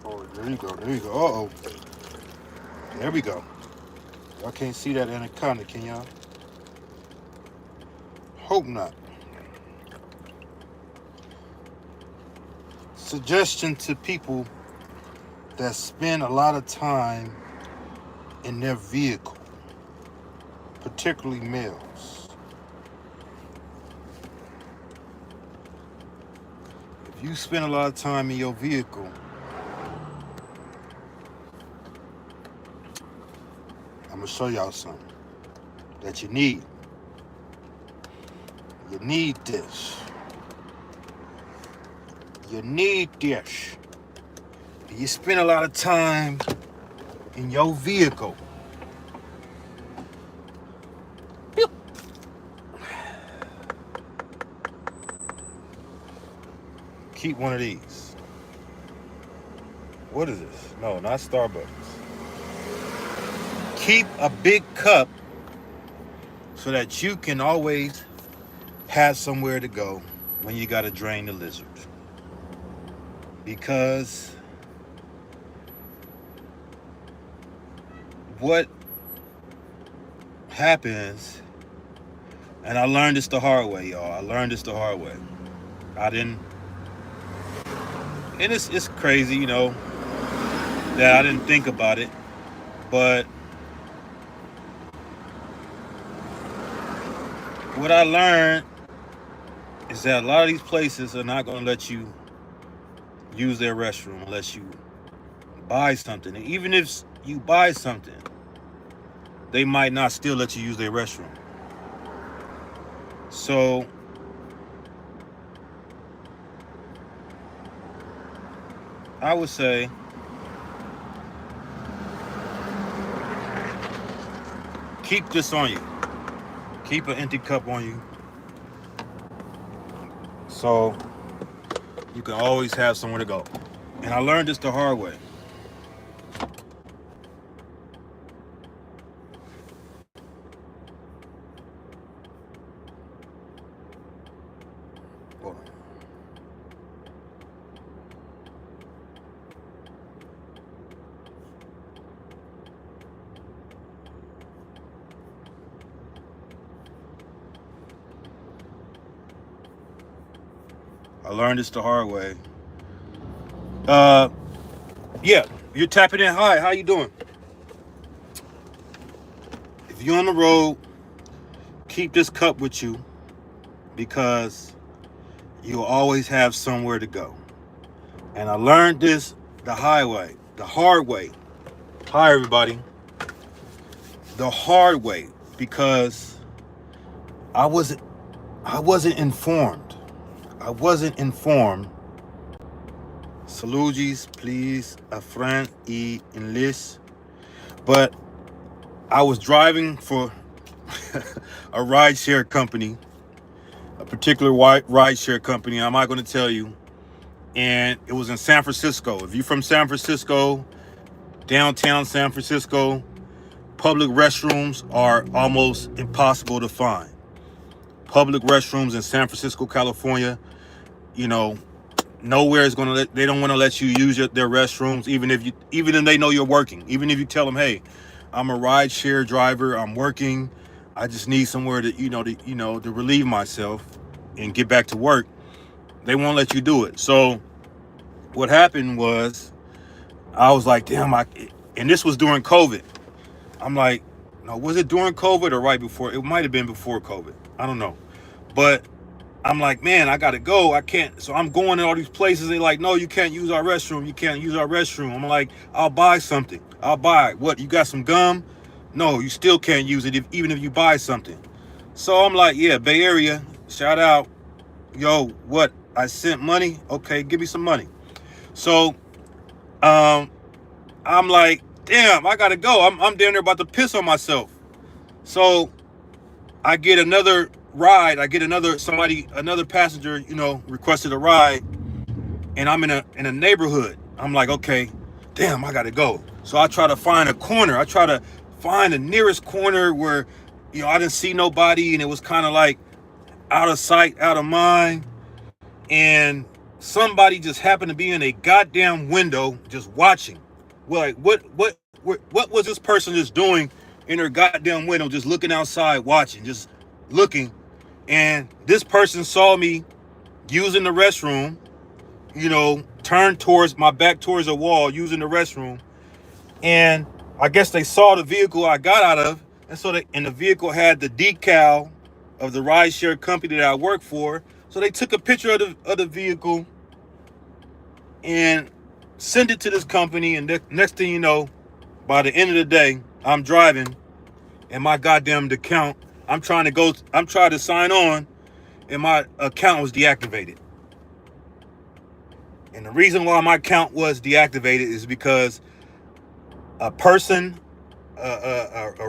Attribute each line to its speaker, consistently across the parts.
Speaker 1: Oh, there you go. There you go. Uh-oh. There we go. Y'all can't see that anaconda, can y'all? Hope not. Suggestion to people that spend a lot of time in their vehicle, particularly males. If you spend a lot of time in your vehicle, I'm gonna show y'all something that you need. You need this. You need this. You spend a lot of time in your vehicle. Keep one of these. What is this? No, not Starbucks. Keep a big cup so that you can always have somewhere to go when you got to drain the lizard. Because what happens, and I learned this the hard way, y'all. I learned this the hard way. I didn't, and it's crazy, that I didn't think about it. But what I learned is that a lot of these places are not going to let you use their restroom unless you buy something. And even if you buy something, they might not still let you use their restroom. So I would say keep this on you. Keep an empty cup on you. So you can always have somewhere to go. And I learned this the hard way. Hold on. I learned this the hard way. Yeah, you're tapping in. Hi, how you doing? If you're on the road, keep this cup with you because you'll always have somewhere to go. And I learned this the hard way. Hi, everybody. The hard way because I wasn't informed. I wasn't informed. Saludis, please, a friend y English. But I was driving for a rideshare company, a particular rideshare company. I'm not going to tell you. And it was in San Francisco. If you're from San Francisco, downtown San Francisco, public restrooms are almost impossible to find. Public restrooms in San Francisco, California, nowhere is going to they don't want to let you use their restrooms, even if they know you're working. Even if you tell them, hey, I'm a rideshare driver, I'm working, I just need somewhere to relieve myself and get back to work, they won't let you do it. So what happened was I was like, damn, and this was during COVID. I'm like, no, was it during COVID or right before? It might have been before COVID. I don't know. But I'm like, man, I got to go. I can't. So I'm going to all these places. They're like, no, you can't use our restroom. You can't use our restroom. I'm like, I'll buy something. I'll buy. What, you got some gum? No, you still can't use it even if you buy something. So I'm like, yeah, Bay Area, shout out. Yo, what? I sent money? Okay, give me some money. So I'm like, damn, I got to go. I'm down there about to piss on myself. So I get another ride. I get another passenger, requested a ride, and I'm in a neighborhood. I'm like, okay, damn, I gotta go. So I try to find a corner. I try to find the nearest corner where, I didn't see nobody, and it was kind of like out of sight, out of mind. And somebody just happened to be in a goddamn window just watching. Well, like what was this person just doing in their goddamn window, just looking outside, watching, just looking? And this person saw me using the restroom, turned towards my back towards the wall, using the restroom. And I guess they saw the vehicle I got out of, and the vehicle had the decal of the rideshare company that I work for. So they took a picture of the vehicle and sent it to this company. And next thing you know, by the end of the day, I'm driving, and my goddamn account, I'm trying to sign on, and my account was deactivated. And the reason why my account was deactivated is because a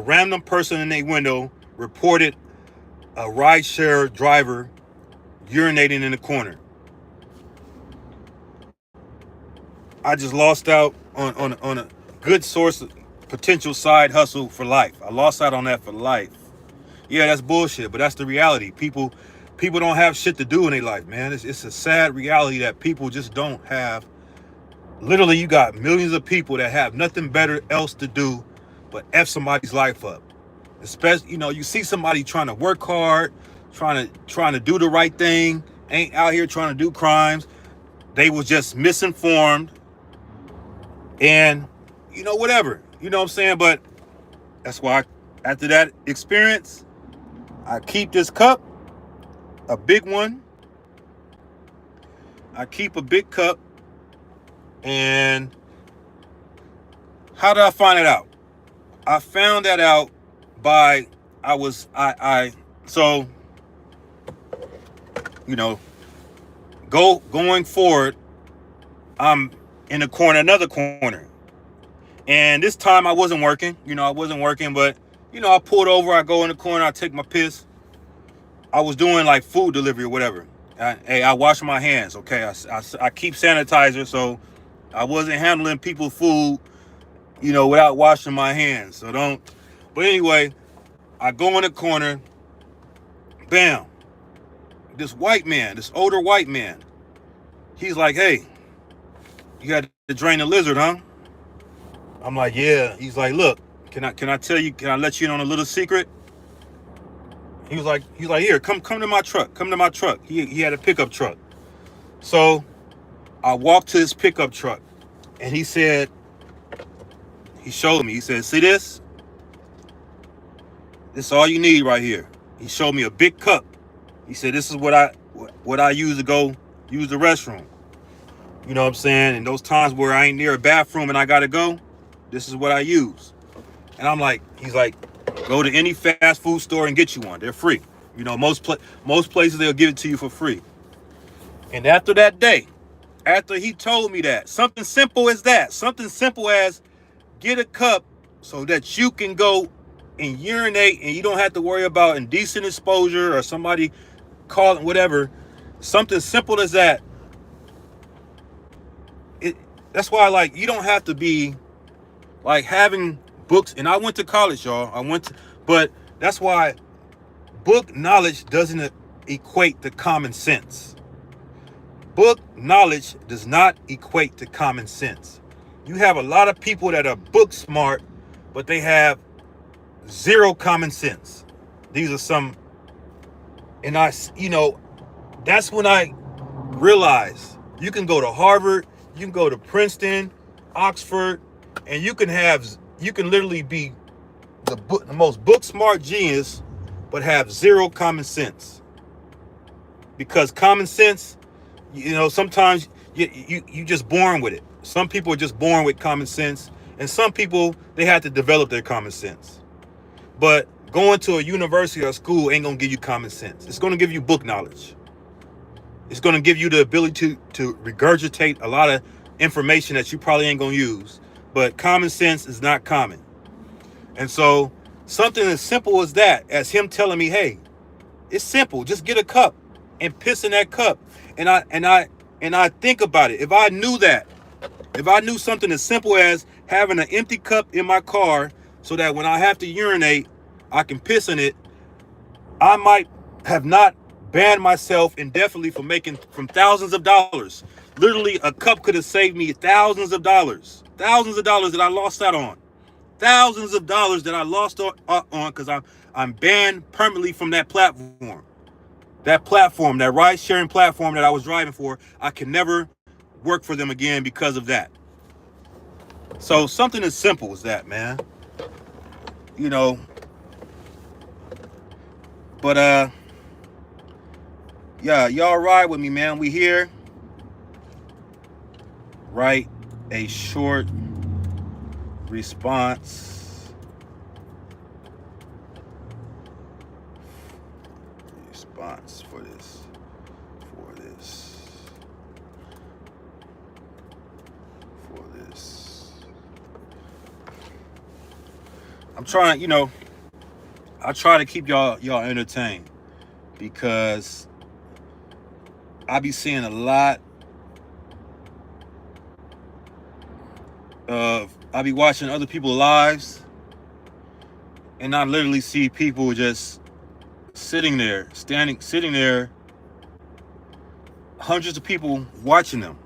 Speaker 1: random person in a window reported a rideshare driver urinating in the corner. I just lost out on a good source of potential side hustle for life. I lost out on that for life. Yeah, that's bullshit, but that's the reality. People don't have shit to do in their life, man. It's a sad reality that people just don't have. Literally, you got millions of people that have nothing better else to do but F somebody's life up. Especially, you see somebody trying to work hard, trying to do the right thing, ain't out here trying to do crimes. They was just misinformed and, whatever. You know what I'm saying? But that's why after that experience, I keep this cup, a big one. I keep a big cup. And how did I find it out? I found that out by going forward, I'm in another corner. And this time I wasn't working, but I pulled over, I go in the corner, I take my piss. I was doing like food delivery or whatever. I wash my hands, okay? I keep sanitizer, so I wasn't handling people's food, without washing my hands. But anyway, I go in the corner, bam. This older white man, he's like, hey, you got to drain the lizard, huh? I'm like, yeah. He's like, look, can I tell you, can I let you in on a little secret? He's like, here, come to my truck. Come to my truck. He had a pickup truck. So I walked to his pickup truck, and he showed me, he said, see this? This is all you need right here. He showed me a big cup. He said, this is what I use to go use the restroom. You know what I'm saying? And those times where I ain't near a bathroom and I gotta go, this is what I use. And he's like, go to any fast food store and get you one. They're free. Most places they'll give it to you for free. And after that day, after he told me that, something simple as get a cup so that you can go and urinate and you don't have to worry about indecent exposure or somebody calling, whatever. Something simple as that. That's why, you don't have to be having books. And I went to college, y'all. But that's why book knowledge doesn't equate to common sense. Book knowledge does not equate to common sense. You have a lot of people that are book smart, but they have zero common sense. These are some, and that's when I realized you can go to Harvard, you can go to Princeton, Oxford, and you can literally be the most book smart genius, but have zero common sense. Because common sense, sometimes you just born with it. Some people are just born with common sense, and some people, they have to develop their common sense. But going to a university or school ain't gonna give you common sense. It's gonna give you book knowledge. It's gonna give you the ability to regurgitate a lot of information that you probably ain't gonna use. But common sense is not common. And so something as simple as that, as him telling me, hey, it's simple, just get a cup and piss in that cup. And I think about it. If I knew something as simple as having an empty cup in my car so that when I have to urinate, I can piss in it, I might have not banned myself indefinitely from making from thousands of dollars. Literally, a cup could have saved me thousands of dollars that I lost out on, thousands of dollars that I lost on because I'm banned permanently from that platform. That platform, that ride sharing platform that I was driving for, I can never work for them again because of that. So something as simple as that, man. You know, but yeah, y'all ride with me, man. We here. Write a short response. Response for this. For this. For this. I'm trying, I try to keep y'all entertained because I be seeing a lot of, I be watching other people's lives, and I literally see people just sitting there, hundreds of people watching them.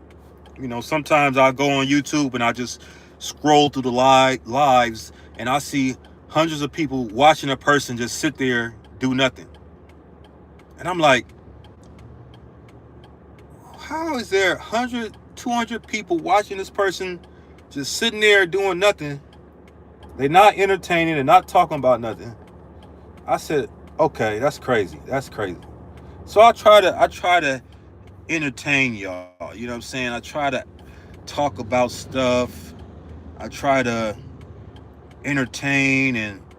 Speaker 1: Sometimes I go on YouTube and I just scroll through the lives, and I see hundreds of people watching a person just sit there, do nothing. And I'm like, how is there 100, 200 people watching this person just sitting there doing nothing? They're not entertaining, they're not talking about nothing. I said, okay, that's crazy. That's crazy. So I try to entertain y'all. You know what I'm saying? I try to talk about stuff. I try to entertain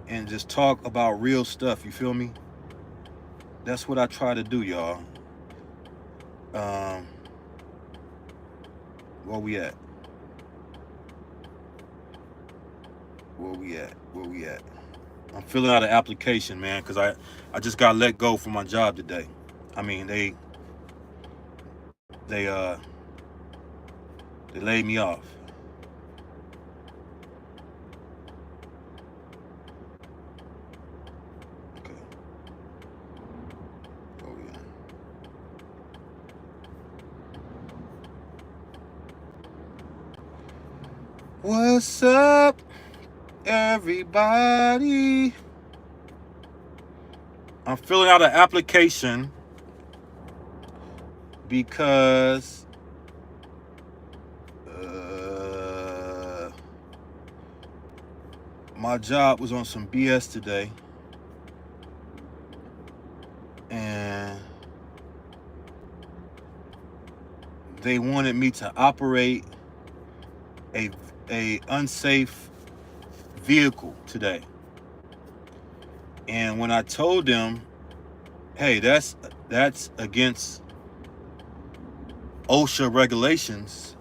Speaker 1: and just talk about real stuff. You feel me? That's what I try to do, y'all. Where we at? Where we at? I'm filling out an application, man, because I just got let go from my job today. I mean, they laid me off. Okay. Oh yeah. What's up, everybody? I'm filling out an application because my job was on some BS today, and they wanted me to operate a unsafe vehicle today. And when I told them, hey, that's against OSHA regulations,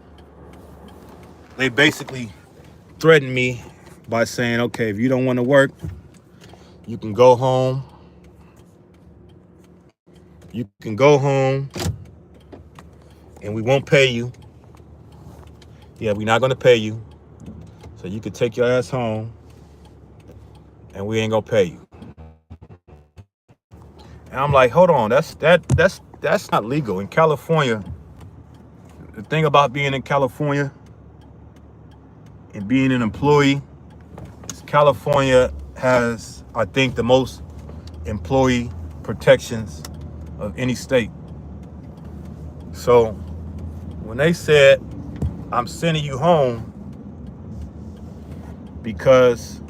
Speaker 1: they basically threatened me by saying, okay, if you don't want to work, you can go home. You can go home and we won't pay you. Yeah, we're not going to pay you. So you can take your ass home and we ain't going to pay you. And I'm like, hold on, that's not legal. In California, the thing about being in California and being an employee is California has, I think, the most employee protections of any state. So when they said, I'm sending you home because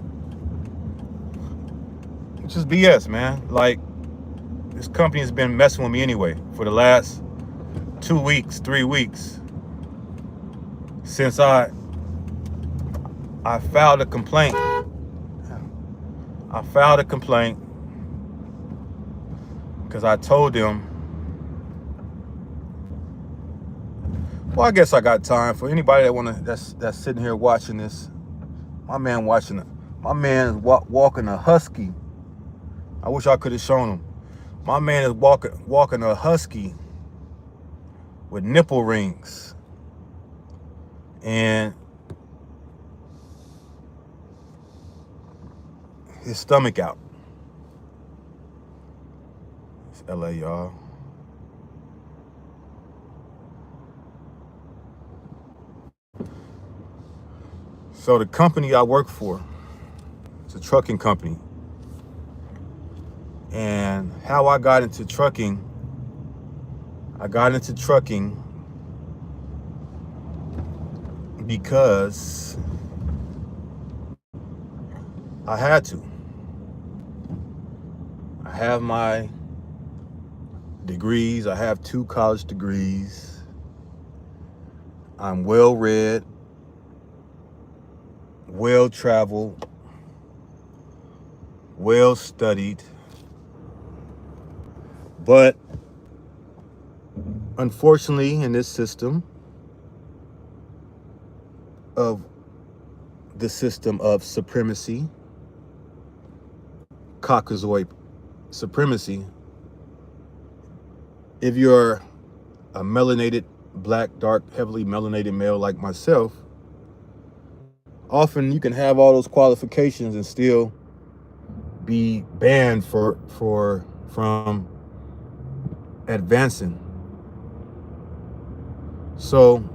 Speaker 1: it's just BS, man. Like, this company has been messing with me anyway for the last 2 weeks, 3 weeks since I filed a complaint. I filed a complaint because I told them, well, I guess I got time for anybody that's sitting here watching this. My man is walking a husky. I wish I could have shown him. My man is walking a husky with nipple rings and his stomach out. It's LA, y'all. So the company I work for, it's a trucking company. And how I got into trucking because I had to. I have my degrees. I have 2 college degrees. I'm well read, well traveled, well studied. But unfortunately, in this system of supremacy, Caucasoid supremacy, if you're a melanated, black, dark, heavily melanated male like myself, often you can have all those qualifications and still be banned from advancing. So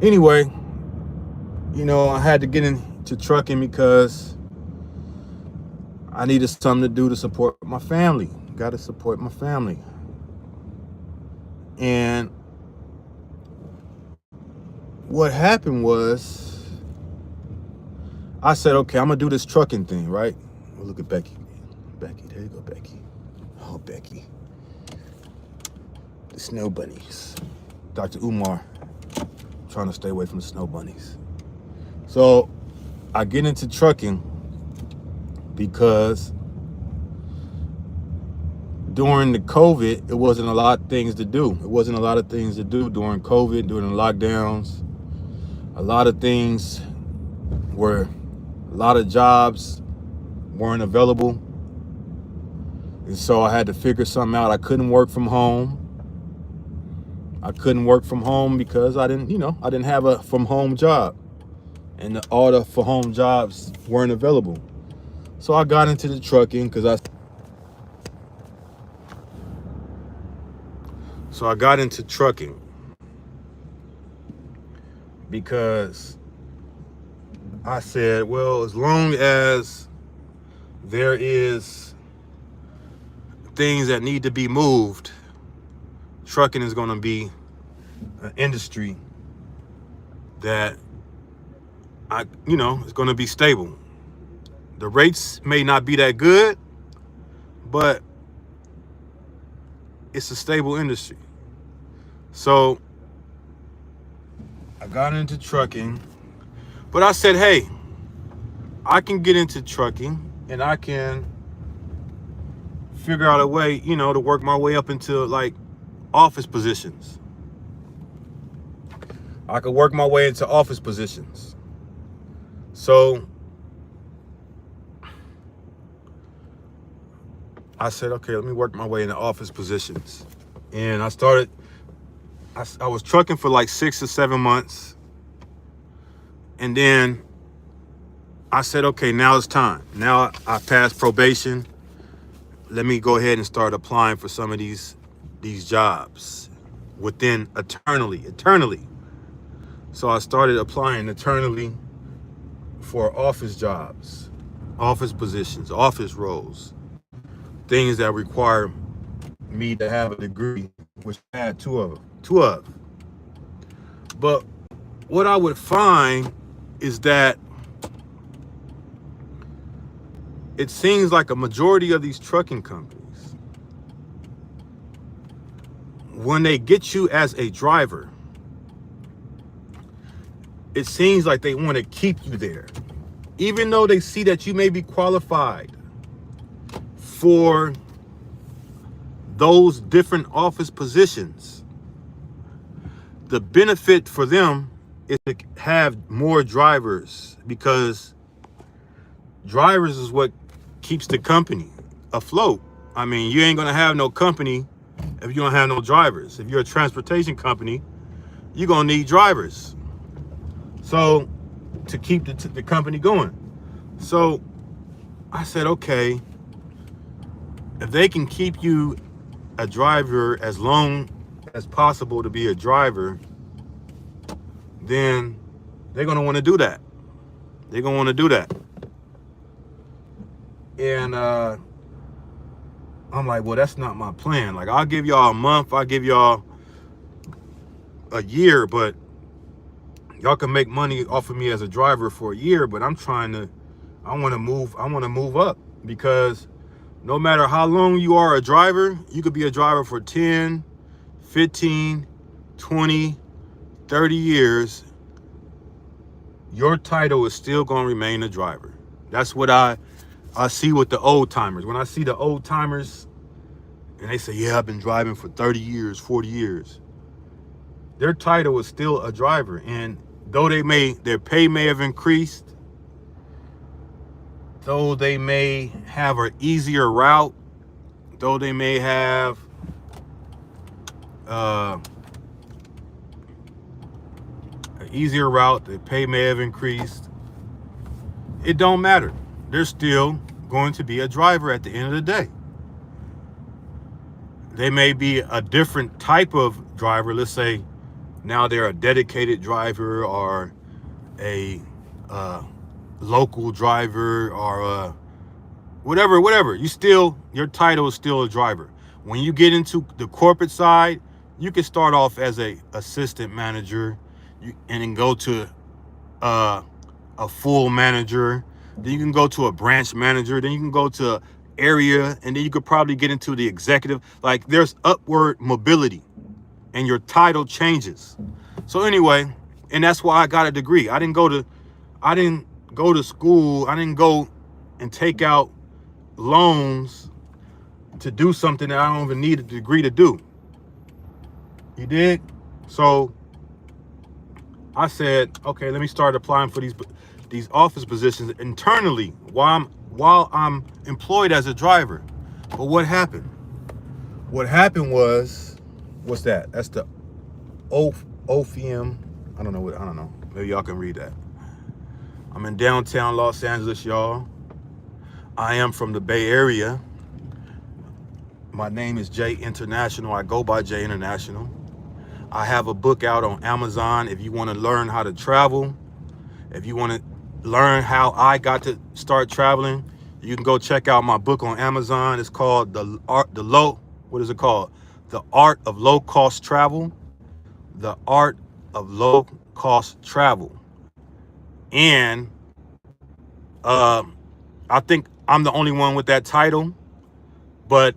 Speaker 1: anyway, I had to get into trucking because I needed something to do to support my family. Got to support my family. And what happened was, I said, okay, I'm gonna do this trucking thing, right? Oh, look at Becky. Becky, there you go, Becky. Oh, Becky. The snow bunnies. Dr. Umar, trying to stay away from the snow bunnies. So I get into trucking because during the COVID, it wasn't a lot of things to do. It wasn't a lot of things to do during COVID, during the lockdowns. A lot of things were, a lot of jobs weren't available. And so I had to figure something out. I couldn't work from home. Because I didn't have a from home job. And all the for home jobs weren't available. So I got into the trucking because I said, well, as long as there is things that need to be moved, trucking is going to be an industry that it's going to be stable. The rates may not be that good, but it's a stable industry. So I got into trucking, but I said, hey, I can get into trucking and I can figure out a way, to work my way up into like office positions. I could work my way into office positions. So I said, okay, let me work my way into office positions. And I was trucking for like 6 or 7 months. And then I said, okay, now it's time. Now I passed probation. Let me go ahead and start applying for some of these jobs within eternally. So I started applying eternally for office jobs, office positions, office roles, things that require me to have a degree, which I had two of. But what I would find is that it seems like a majority of these trucking companies, when they get you as a driver, it seems like they want to keep you there, even though they see that you may be qualified for those different office positions. The benefit for them is to have more drivers, because drivers is what keeps the company afloat. I mean, you ain't gonna have no company if you don't have no drivers. If you're a transportation company, you're gonna need drivers. So to keep the company going. So I said, okay, if they can keep you a driver as long as possible to be a driver, then they're going to want to do that. They're going to want to do that. And I'm like, well, that's not my plan. Like, I'll give y'all a month, I'll give y'all a year, but y'all can make money off of me as a driver for a year. But I want to move up, because no matter how long you are a driver, you could be a driver for 10, 15, 20, 30 years. Your title is still going to remain a driver. That's what I see with the old timers. When I see the old timers and they say, yeah, I've been driving for 30 years, 40 years. Their title is still a driver. And though their pay may have increased, though they may have an easier route, though they may have an easier route, the pay may have increased, it don't matter. They're still going to be a driver at the end of the day. They may be a different type of driver. Let's say now they're a dedicated driver, or a local driver, or whatever. Your title is still a driver. When you get into the corporate side, you can start off as a assistant manager, and then go to a full manager. Then you can go to a branch manager. Then you can go to area, and then you could probably get into the executive. Like, there's upward mobility, and your title changes. So anyway, and that's why I got a degree. I didn't go to school. I didn't go and take out loans to do something that I don't even need a degree to do. You dig? So I said, okay, let me start applying for these office positions internally while I'm employed as a driver. But what happened? What happened was, what's that? That's the OFM. I don't know. Maybe y'all can read that. I'm in downtown Los Angeles, y'all. I am from the Bay Area. My name is Jay International. I go by Jay International. I have a book out on Amazon. If you want to learn how to travel, if you want to learn how I got to start traveling, you can go check out my book on Amazon. It's called The Art of Low Cost Travel. The Art of Low Cost Travel. And I think I'm the only one with that title. But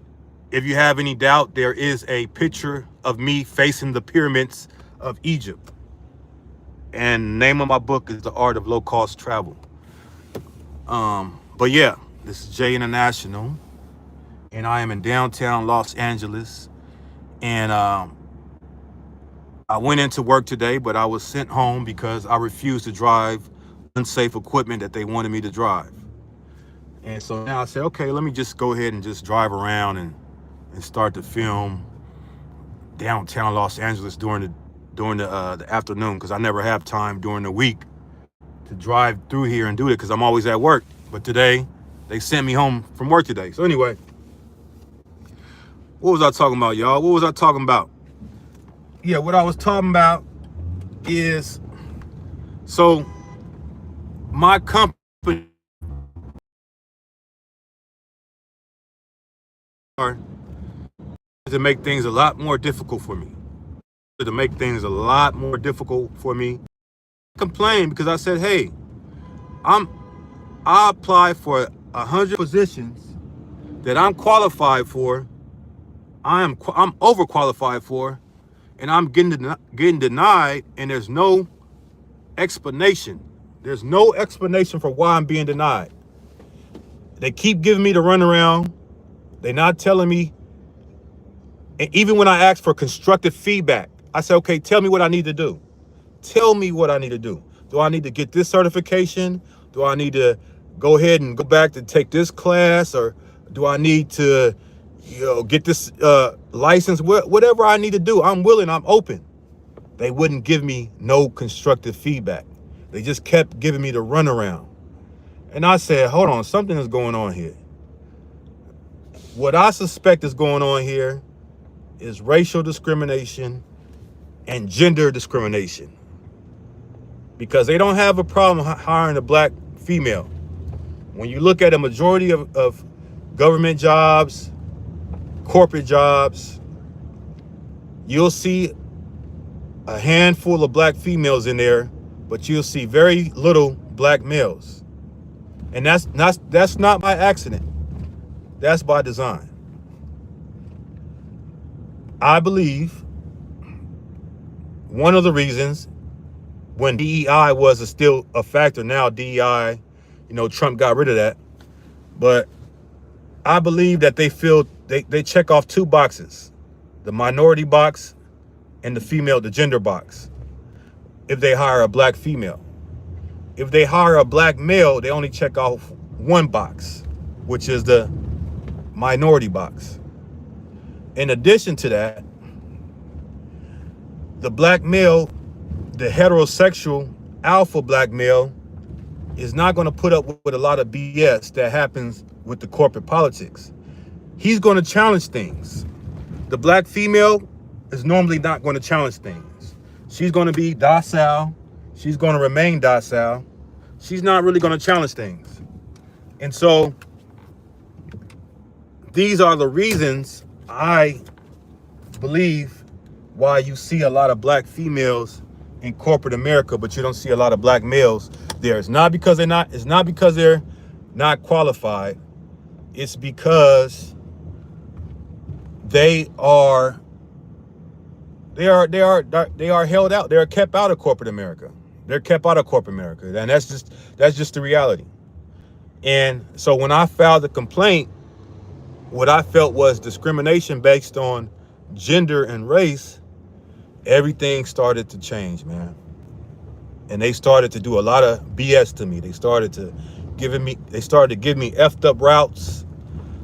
Speaker 1: if you have any doubt, there is a picture of me facing the pyramids of Egypt. And the name of my book is The Art of Low Cost Travel. But yeah, this is Jay International, and I am in downtown Los Angeles. And I went into work today, but I was sent home because I refused to drive unsafe equipment that they wanted me to drive. And so now I said, okay, let me just go ahead and just drive around and start to film downtown Los Angeles during the afternoon, because I never have time during the week to drive through here and do it, because I'm always at work. But today, they sent me home from work today. So anyway, what was I talking about, y'all? What was I talking about? Yeah, what I was talking about is, so my company to make things a lot more difficult for me. I complained because I said, hey, I applied for 100 positions that I'm qualified for. I'm overqualified for, and I'm getting denied, and there's no explanation. There's no explanation for why I'm being denied. They keep giving me the runaround. They're not telling me. And even when I ask for constructive feedback, I say, okay, tell me what I need to do. Tell me what I need to do. Do I need to get this certification? Do I need to go ahead and go back to take this class? Or do I need to, get this license? Whatever I need to do, I'm willing, I'm open. They wouldn't give me no constructive feedback. They just kept giving me the runaround. And I said, hold on, something is going on here. What I suspect is going on here is racial discrimination and gender discrimination. because they don't have a problem hiring a black female. When you look at a majority of government jobs, corporate jobs, you'll see a handful of black females in there, but you'll see very little black males. And that's not by accident. That's by design. I believe one of the reasons when DEI was still a factor, now DEI, Trump got rid of that. But I believe that they check off two boxes, the minority box and the gender box, if they hire a black female. If they hire a black male, they only check off one box, which is the minority box. In addition to that, the black male, the heterosexual alpha black male, is not going to put up with a lot of BS that happens with the corporate politics. He's going to challenge things. The black female is normally not going to challenge things. She's going to be docile. She's going to remain docile. She's not really going to challenge things. And so these are the reasons I believe why you see a lot of black females in corporate America, but you don't see a lot of black males there. It's not because they're not qualified. It's because they are held out. They're kept out of corporate America. They're kept out of corporate America. And that's just the reality. And so when I filed the complaint, what I felt was discrimination based on gender and race, everything started to change, man. And they started to do a lot of BS to me. They started to give me effed up routes.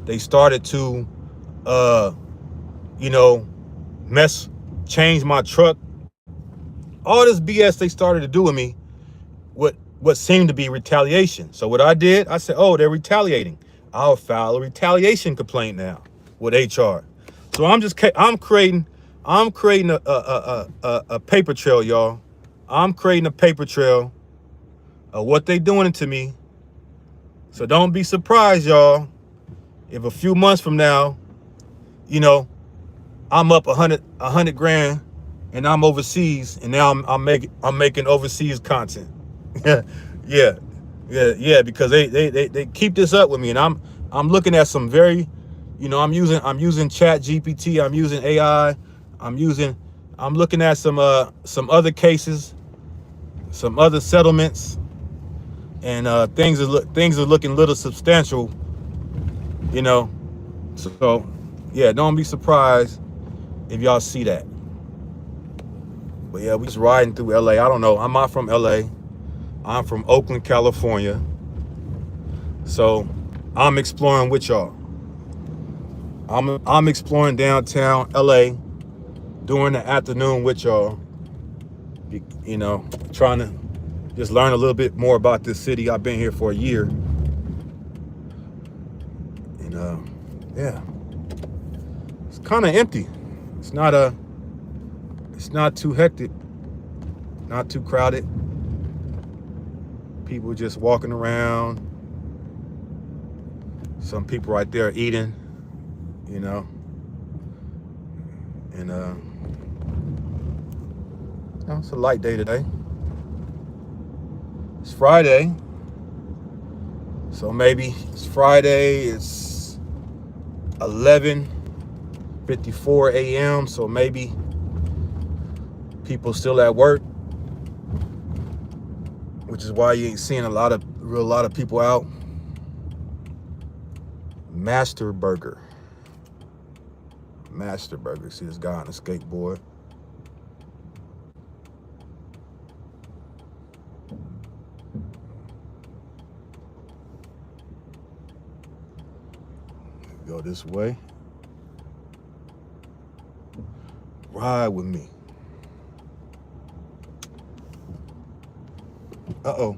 Speaker 1: They started to, change my truck. All this BS they started to do with me, what seemed to be retaliation. So what I did, I said, oh, they're retaliating. I'll file a retaliation complaint now with HR. So I'm creating a paper trail, y'all. I'm creating a paper trail of what they doing to me. So don't be surprised, y'all, if a few months from now, I'm up 100 grand and I'm overseas, and now I'm making overseas content. yeah, because they keep this up with me, and I'm looking at some very, I'm using Chat GPT, I'm using AI, I'm looking at some other cases, some other settlements, and things are looking a little substantial, So yeah, don't be surprised if y'all see that. But yeah, we just riding through LA. I don't know. I'm not from LA. I'm from Oakland, California. So I'm exploring with y'all. I'm exploring downtown LA during the afternoon with y'all. Trying to just learn a little bit more about this city. I've been here for a year. And yeah. It's kind of empty. It's not too hectic, not too crowded. People just walking around. Some people right there eating, And it's a light day today. It's Friday. So maybe it's Friday, it's 11:54 a.m. So maybe people still at work, which is why you ain't seeing a lot of people out. Master Burger. See this guy on a skateboard. Go this way. Ride with me. Uh-oh,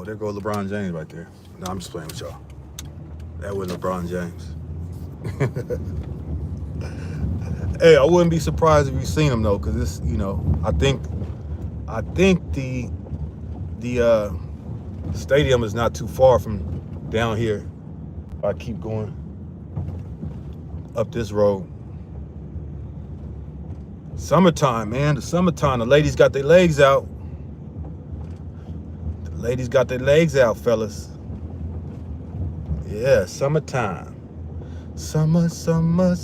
Speaker 1: there goes LeBron James right there. No, I'm just playing with y'all. That was LeBron James. Hey, I wouldn't be surprised if you seen them though, because it's, you know, I think the stadium is not too far from down here. If I keep going up this road. Summertime, man. The summertime. The ladies got their legs out. The ladies got their legs out, fellas. Yeah, summertime. Summertime.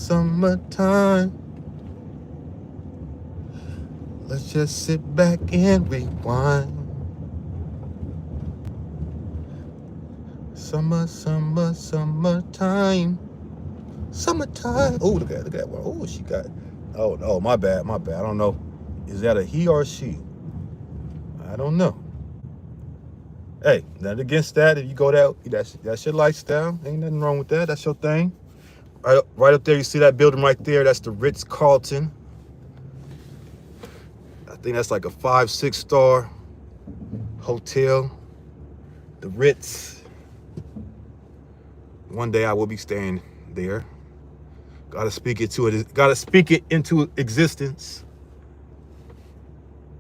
Speaker 1: Let's just sit back and rewind. Summertime. Summertime. Oh, look at that one. Oh, she got. Oh, my bad. I don't know. Is that a he or a she? I don't know. Hey, nothing against that. If you go that's your lifestyle. Ain't nothing wrong with that. That's your thing. Right up there, you see that building right there? That's the Ritz-Carlton. I think that's like a 5-6 star hotel. The Ritz. One day I will be staying there. Gotta speak it into existence.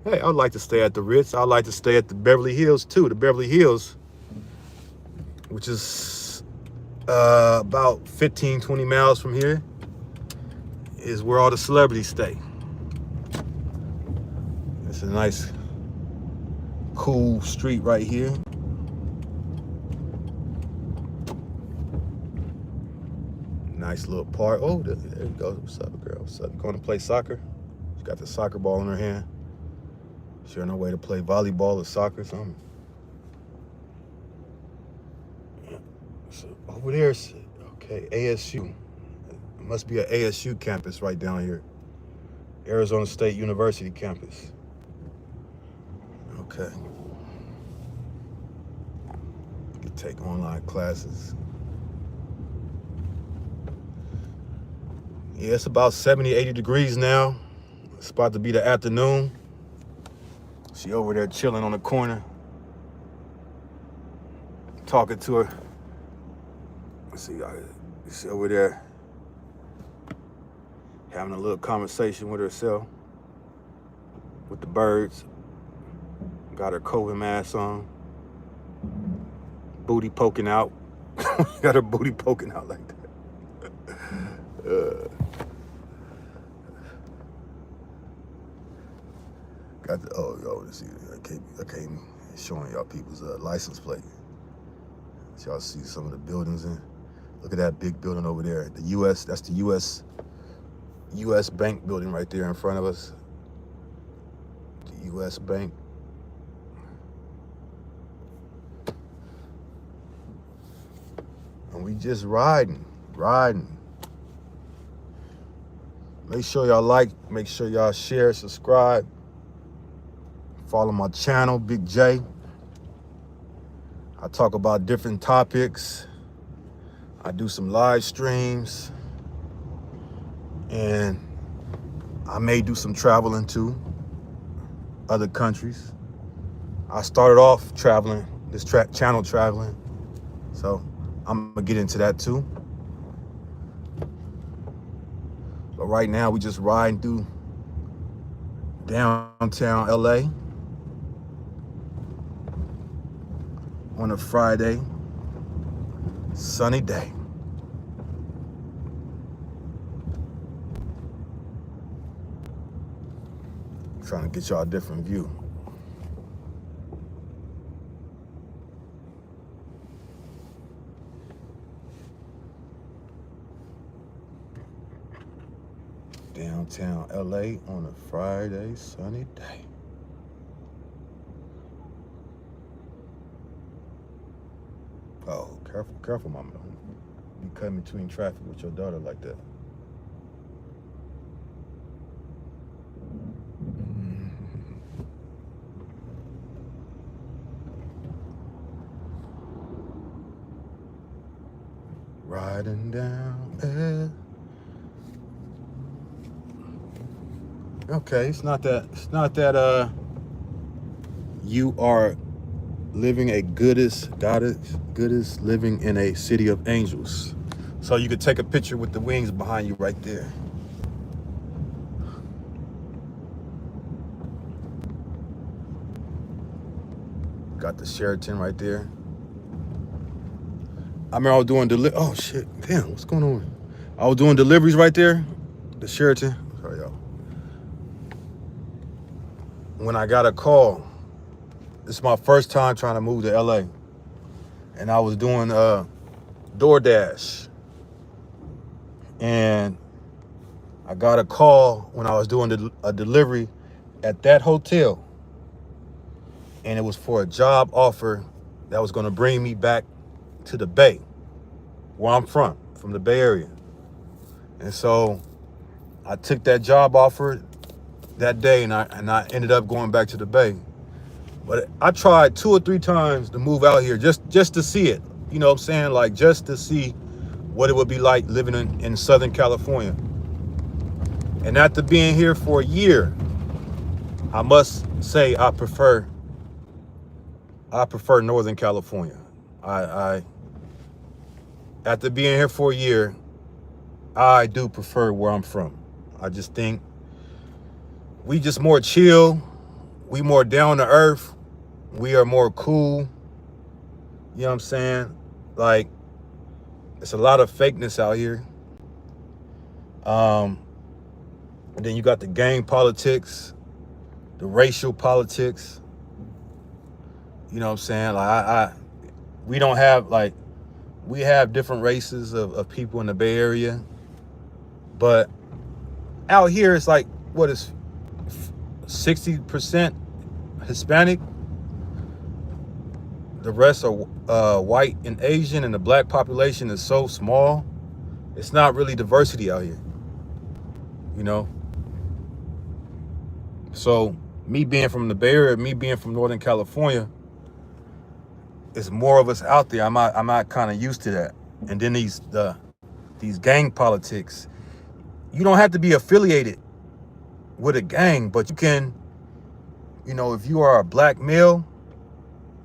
Speaker 1: Hey, I'd like to stay at the Ritz. I'd like to stay at the Beverly Hills too. The Beverly Hills, which is about 15-20 miles from here, is where all the celebrities stay. It's a nice, cool street right here. Nice little park. Oh, there you go. What's up, girl? What's up? You going to play soccer? She got the soccer ball in her hand. She on her way to play volleyball or soccer or something. So over there's, okay, ASU. It must be an ASU campus right down here. Arizona State University campus. Okay. You can take online classes. Yeah, it's about 70, 80 degrees now. It's about to be the afternoon. She over there chilling on the corner, talking to her. Let's see, she's over there having a little conversation with herself, with the birds. Got her COVID mask on, booty poking out. Got her booty poking out like that. Got the, oh, yo, let's see, I can't showing y'all people's license plate. So y'all see some of the buildings in. Look at that big building over there. The U.S., that's the U.S. Bank building right there in front of us. The U.S. Bank. And we just riding. Make sure y'all like, make sure y'all share, subscribe. Follow my channel, Big J. I talk about different topics. I do some live streams. And I may do some traveling to other countries. I started off traveling, this channel traveling. So I'm gonna get into that too. But right now we just riding through downtown LA on a Friday, sunny day. Trying to get y'all a different view. Downtown LA on a Friday, sunny day. Oh, careful, mama. Don't be cutting between traffic with your daughter like that. Riding down. Okay, it's not that you are living a goddess living in a city of angels. So you could take a picture with the wings behind you right there. Got the Sheraton right there. I remember I was doing oh shit, damn, what's going on? I was doing deliveries right there, the Sheraton. Sorry, y'all. When I got a call, this is my first time trying to move to LA, and I was doing DoorDash, and I got a call when I was doing a delivery at that hotel, and it was for a job offer that was going to bring me back to the Bay, where I'm from the Bay Area. And so I took that job offer that day, and I ended up going back to the Bay. But I tried 2 or 3 times to move out here just to see it. You know what I'm saying? Like, just to see what it would be like living in Southern California. And after being here for a year, I must say I prefer Northern California. I after being here for a year, I do prefer where I'm from. I just think we just more chill, we more down to earth, we are more cool. You know what I'm saying? Like, it's a lot of fakeness out here. And then you got the gang politics, the racial politics. You know what I'm saying? Like, we don't have, like, we have different races of people in the Bay Area, but out here it's like, what is 60% Hispanic? The rest are white and Asian, and the black population is so small. It's not really diversity out here, you know? So me being from the Bay Area, me being from Northern California, it's more of us out there. I'm not kind of used to that. And then these gang politics, you don't have to be affiliated with a gang, but you can, you know, if you are a black male,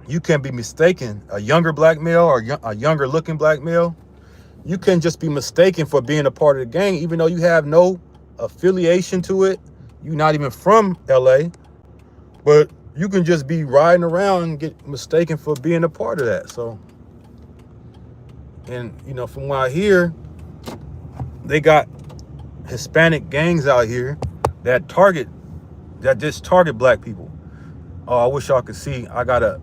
Speaker 1: you can be mistaken, a younger black male or a younger looking black male, you can just be mistaken for being a part of the gang, even though you have no affiliation to it. You're not even from LA, but you can just be riding around and get mistaken for being a part of that. So, and you know, from what I hear, they got Hispanic gangs out here that just target black people. Oh, I wish y'all could see. I got a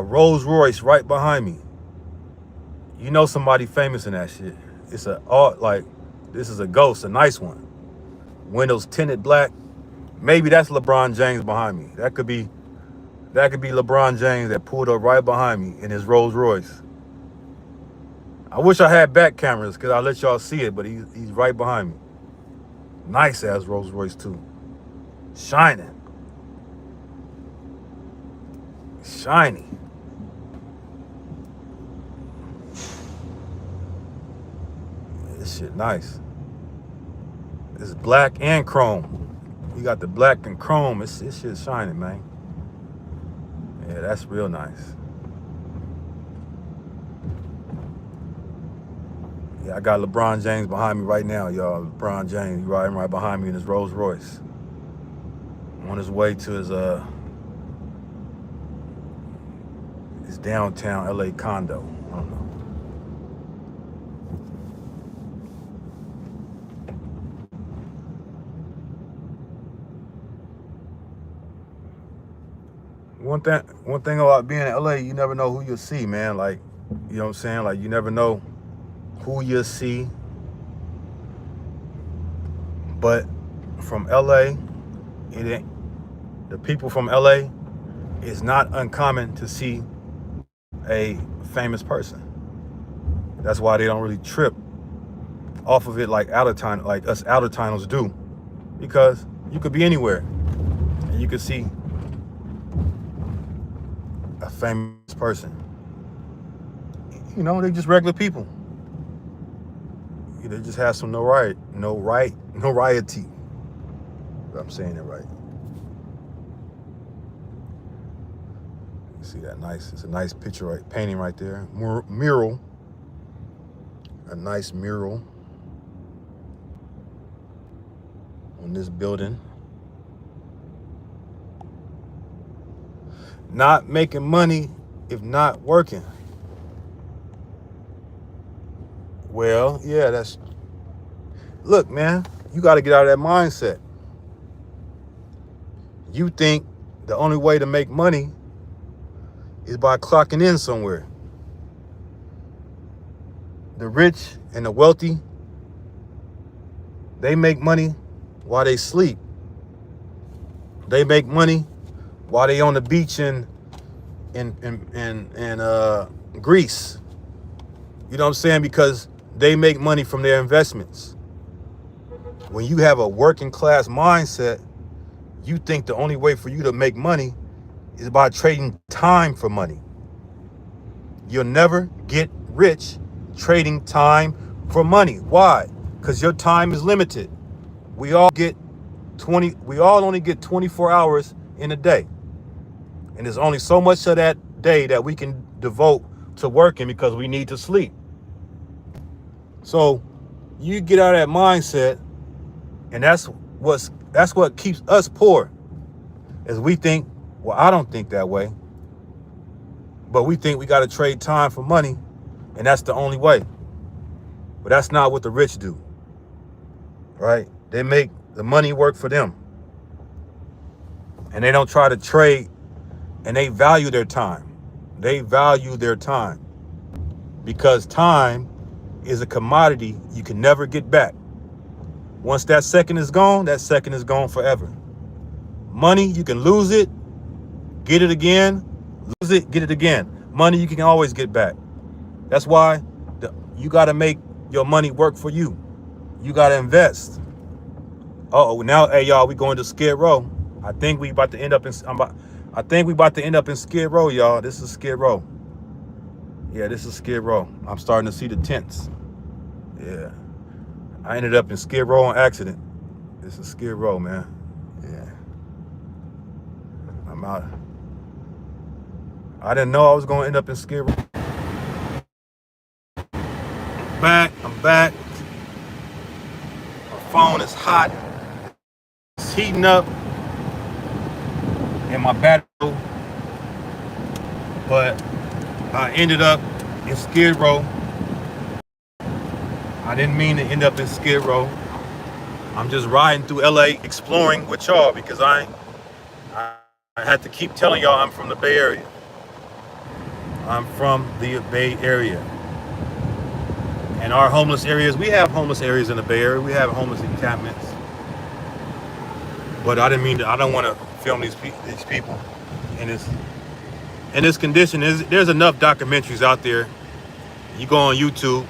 Speaker 1: Rolls Royce right behind me. You know somebody famous in that shit. It's this is a Ghost, a nice one. Windows tinted black. Maybe that's LeBron James behind me. That could be LeBron James that pulled up right behind me in his Rolls Royce. I wish I had back cameras because I'll let y'all see it, but he's right behind me. Nice ass Rolls Royce too. Shining. Shiny. This shit nice. It's black and chrome. You got the black and chrome. This shit's shining, man. Yeah, that's real nice. Yeah, I got LeBron James behind me right now, y'all. LeBron James, he's riding right behind me in his Rolls Royce. On his way to his downtown LA condo. I don't know. One thing about being in LA, you never know who you'll see, man. Like, you know what I'm saying? Like, you never know who you'll see. But from LA, the people from LA, it's not uncommon to see a famous person. That's why they don't really trip off of it like us out-of-towners do, because you could be anywhere and you could see a famous person. You know, they just regular people. They just have some notoriety. If I'm saying it right. You see that nice? It's a nice picture, right? Painting right there. Mural. A nice mural on this building. not making money if not working. Well, yeah, look, man, you got to get out of that mindset. You think the only way to make money is by clocking in somewhere. The rich and the wealthy, they make money while they sleep. They make money while they on the beach in Greece. You know what I'm saying? Because they make money from their investments. When you have a working class mindset, you think the only way for you to make money is by trading time for money. You'll never get rich trading time for money. Why? Because your time is limited. We all only get 24 hours in a day. And there's only so much of that day that we can devote to working because we need to sleep. So you get out of that mindset, and that's what keeps us poor. Is we think, well, I don't think that way, but we think we got to trade time for money, and that's the only way. But that's not what the rich do, right? They make the money work for them, and they don't try to trade, and they value their time. They value their time because time is a commodity you can never get back. Once that second is gone forever. Money, you can lose it, get it again, lose it, get it again. Money you can always get back. That's why you got to make your money work for you. You got to invest. Now, hey y'all, we going to Skid Row. I think we about to end up in Skid Row, y'all. This is Skid Row. Yeah, this is Skid Row. I'm starting to see the tents. Yeah. I ended up in Skid Row on accident. This is Skid Row, man. Yeah. I'm out. I didn't know I was going to end up in Skid Row. I'm back. My phone is hot. It's heating up. And my battery. But I ended up in Skid Row. I didn't mean to end up in Skid Row. I'm just riding through LA exploring with y'all because I had to keep telling y'all I'm from the Bay Area. I'm from the Bay Area. And our homeless areas, we have homeless areas in the Bay Area. We have homeless encampments. But I don't want to film these people in this condition. There's enough documentaries out there. You go on YouTube,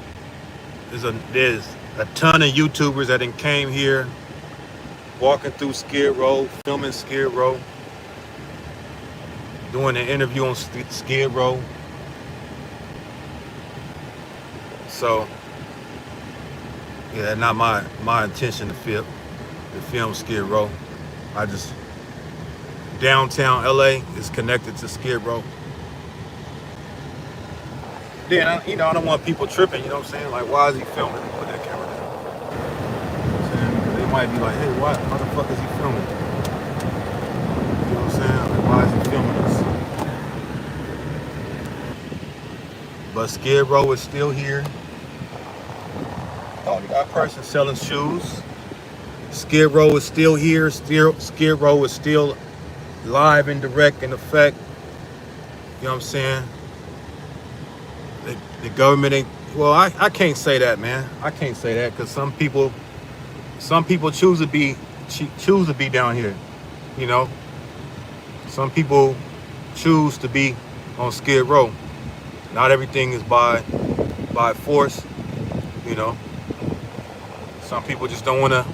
Speaker 1: there's a ton of YouTubers that came here, walking through Skid Row, filming Skid Row, doing an interview on Skid Row. So, yeah, not my intention to film Skid Row. Downtown LA is connected to Skid Row. Then, I don't want people tripping, you know what I'm saying? Like, why is he filming? Put that camera down. You know what I'm saying? They might be like, hey, why the fuck is he filming? You know what I'm saying? Like, why is he filming us? But Skid Row is still here. Oh, you got a person selling shoes. Skid Row is still here. Skid Row is still live and direct in effect. You know what I'm saying? The government ain't, well, I can't say that, man. I can't say that because some people choose to be down here, you know. Some people choose to be on Skid Row. Not everything is by force, you know. Some people just don't wanna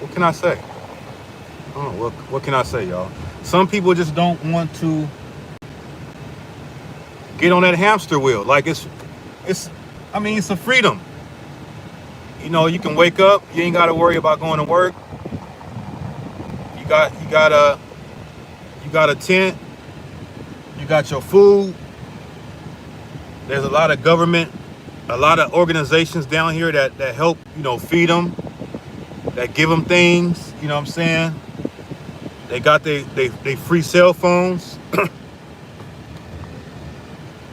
Speaker 1: what can I say? Oh, what can I say, y'all? Some people just don't want to get on that hamster wheel. Like it's a freedom. You know, you can wake up, you ain't gotta worry about going to work. You got a tent, you got your food. There's a lot of government, a lot of organizations down here that help, feed them. that give them things. You know what I'm saying? They got they free cell phones,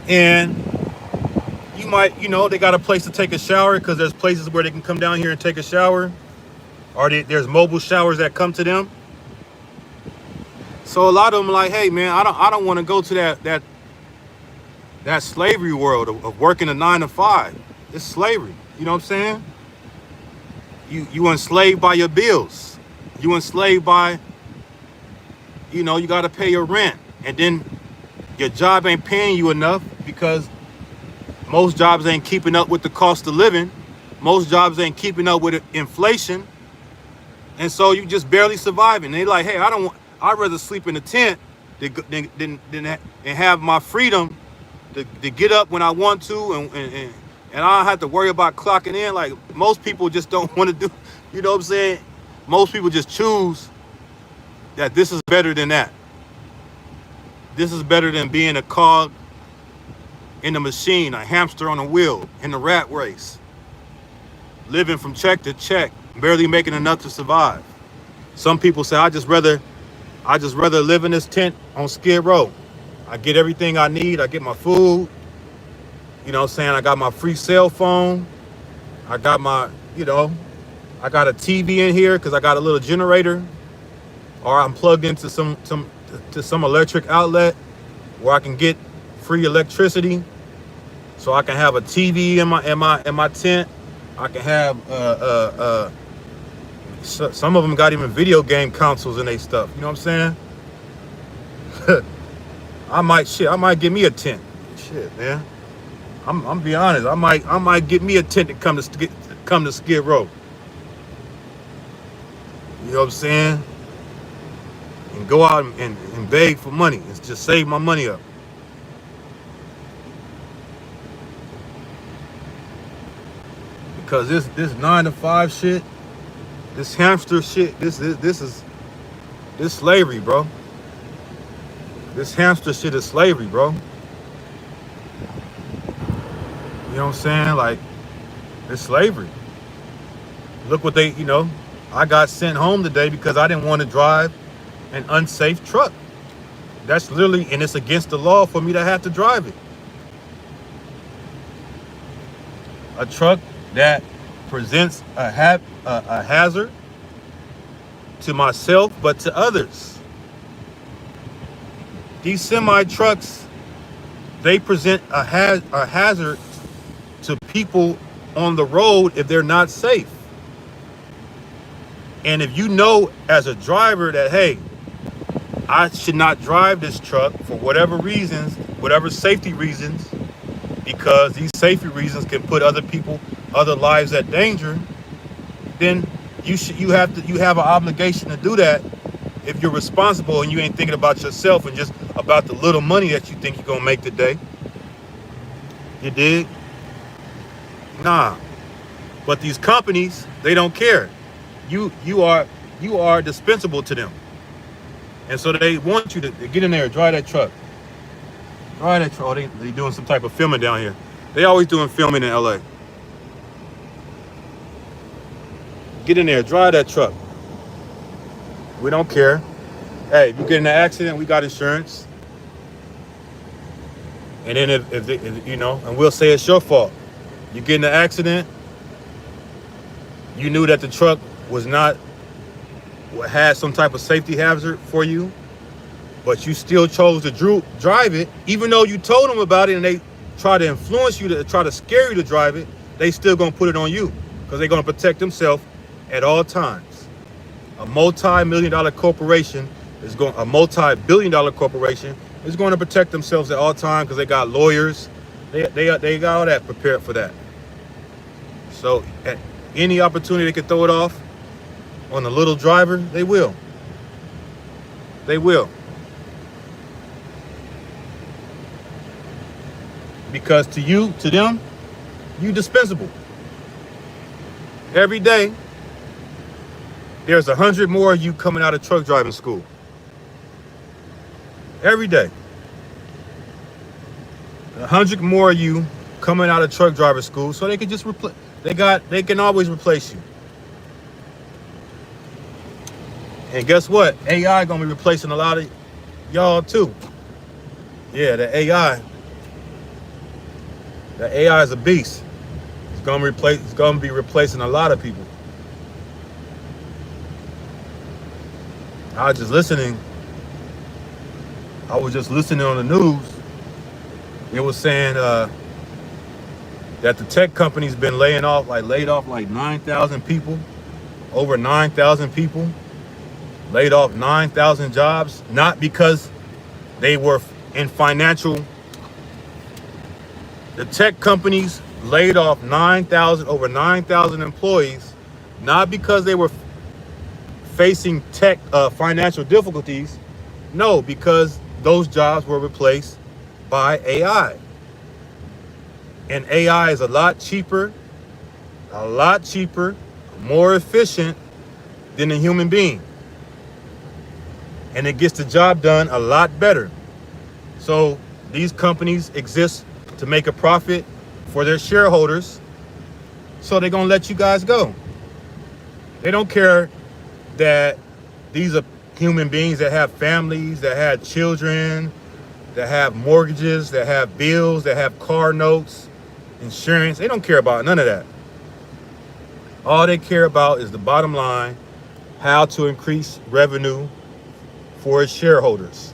Speaker 1: and you might, they got a place to take a shower because there's places where they can come down here and take a shower, or there's mobile showers that come to them. So a lot of them are like, hey man, I don't want to go to that slavery world of working a 9 to 5. It's slavery. You know what I'm saying? You enslaved by your bills. You enslaved by, you got to pay your rent, and then your job ain't paying you enough because most jobs ain't keeping up with the cost of living. Most jobs ain't keeping up with inflation, and so you just barely surviving. They like, hey, I'd rather sleep in a tent than and have my freedom to get up when I want to, and I don't have to worry about clocking in. Like, most people just don't want to do, you know what I'm saying? Most people just choose that this is better than that. This is better than being a cog in the machine, a hamster on a wheel in the rat race, living from check to check, barely making enough to survive. Some people say, I just rather live in this tent on Skid Row. I get everything I need. I get my food. You know what I'm saying? I got my free cell phone. I got my, I got a TV in here because I got a little generator, or I'm plugged into some electric outlet where I can get free electricity, so I can have a TV in my tent. I can have some of them got even video game consoles in their stuff. You know what I'm saying? I might get me a tent. Shit, man. I'm be honest. I might get me a tent to come to Skid Row. You know what I'm saying? And go out and beg for money. It's just save my money up. Because this 9 to 5 shit, this hamster shit, this is slavery, bro. This hamster shit is slavery, bro. You know what I'm saying? Like, it's slavery. Look what I got sent home today because I didn't want to drive an unsafe truck. That's literally, and it's against the law for me to have to drive it. A truck that presents a hazard to myself, but to others. These semi trucks, they present a hazard to people on the road if they're not safe. And if you know as a driver that, hey, I should not drive this truck for whatever reasons, whatever safety reasons, because these safety reasons can put other lives at danger, then you have an obligation to do that if you're responsible and you ain't thinking about yourself and just about the little money that you think you're gonna make today. You dig? Nah. But these companies, they don't care. You are dispensable to them. And so they want you to get in there and drive that truck. Drive that truck. Oh, they doing some type of filming down here. They always doing filming in LA. Get in there, drive that truck. We don't care. Hey, if you get in an accident, we got insurance. And then if and we'll say it's your fault. You get in an accident, you knew that the truck had some type of safety hazard for you, but you still chose to drive it, even though you told them about it and they try to influence you, to try to scare you to drive it, they still gonna put it on you because they're gonna protect themselves at all times. A multi-billion-dollar corporation is going to protect themselves at all times because they got lawyers. They got all that prepared for that. So at any opportunity they can throw it off on the little driver, they will. They will. Because to them, you dispensable. Every day, there's 100 more of you coming out of truck driving school. Every day. 100 more of you coming out of truck driver school, so they can just they can always replace you. And guess what? AI gonna be replacing a lot of y'all too. Yeah, the AI. The AI is a beast. It's gonna be replacing a lot of people. I was just listening. I was just listening on the news. It was saying that the tech company's been laid off like 9,000 people, over 9,000 people, laid off 9,000 jobs, not because they were in financial. The tech companies laid off over 9,000 employees, not because they were facing financial difficulties. No, because those jobs were replaced by AI. And AI is a lot cheaper, more efficient than a human being. And it gets the job done a lot better. So these companies exist to make a profit for their shareholders. So they're going to let you guys go. They don't care that these are human beings that have families, that have children, that have mortgages, that have bills, that have car notes, insurance. They don't care about none of that. All they care about is the bottom line, how to increase revenue for its shareholders.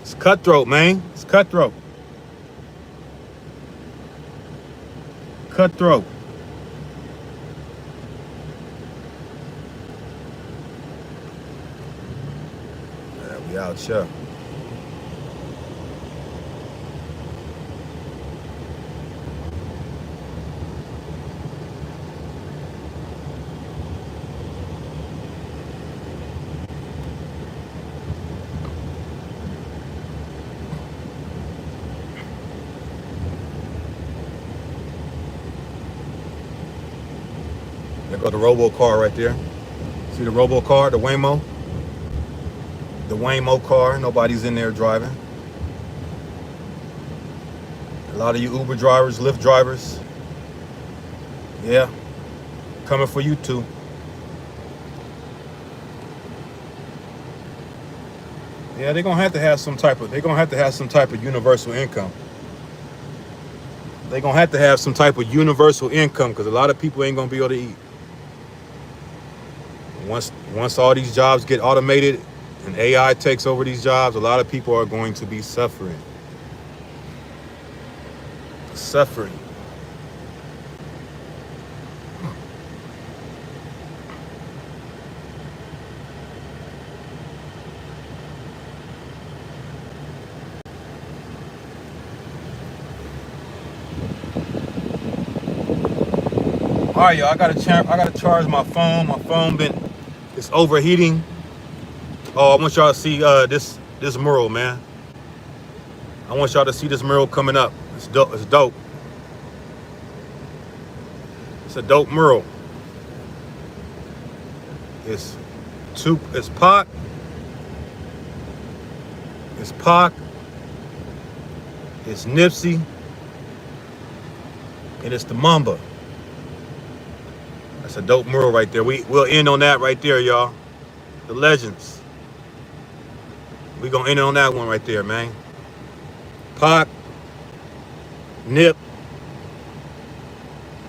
Speaker 1: It's cutthroat, man. It's cutthroat. Cutthroat. Yeah, we out here. There go the robo car right there. See the robo car, the Waymo? The Waymo car, nobody's in there driving. A lot of you Uber drivers, Lyft drivers, yeah, coming for you too. Yeah, they're gonna have to have some type of universal income. They're gonna have to have some type of universal income because a lot of people ain't gonna be able to eat. Once all these jobs get automated and AI takes over these jobs, a lot of people are going to be suffering. Suffering. All right, y'all. I gotta charge my phone. My phone it's overheating. Oh, I want y'all to see this mural, man. I want y'all to see this mural coming up. It's dope. It's dope. It's a dope mural. It's Pac. It's Pac. It's Nipsey. And it's the Mamba. That's a dope mural right there. We'll end on that right there, y'all. The legends. We gonna end on that one right there, man. Pac, Nip,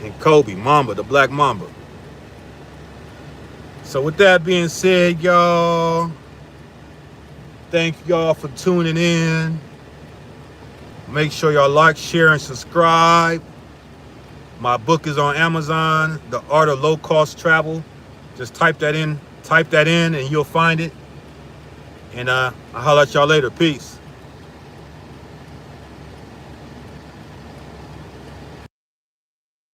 Speaker 1: and Kobe, Mamba, the Black Mamba. So with that being said, y'all, thank y'all for tuning in. Make sure y'all like, share, and subscribe. My book is on Amazon, The Art of Low Cost Travel. Just type that in, and you'll find it. And I'll holler at y'all later. Peace.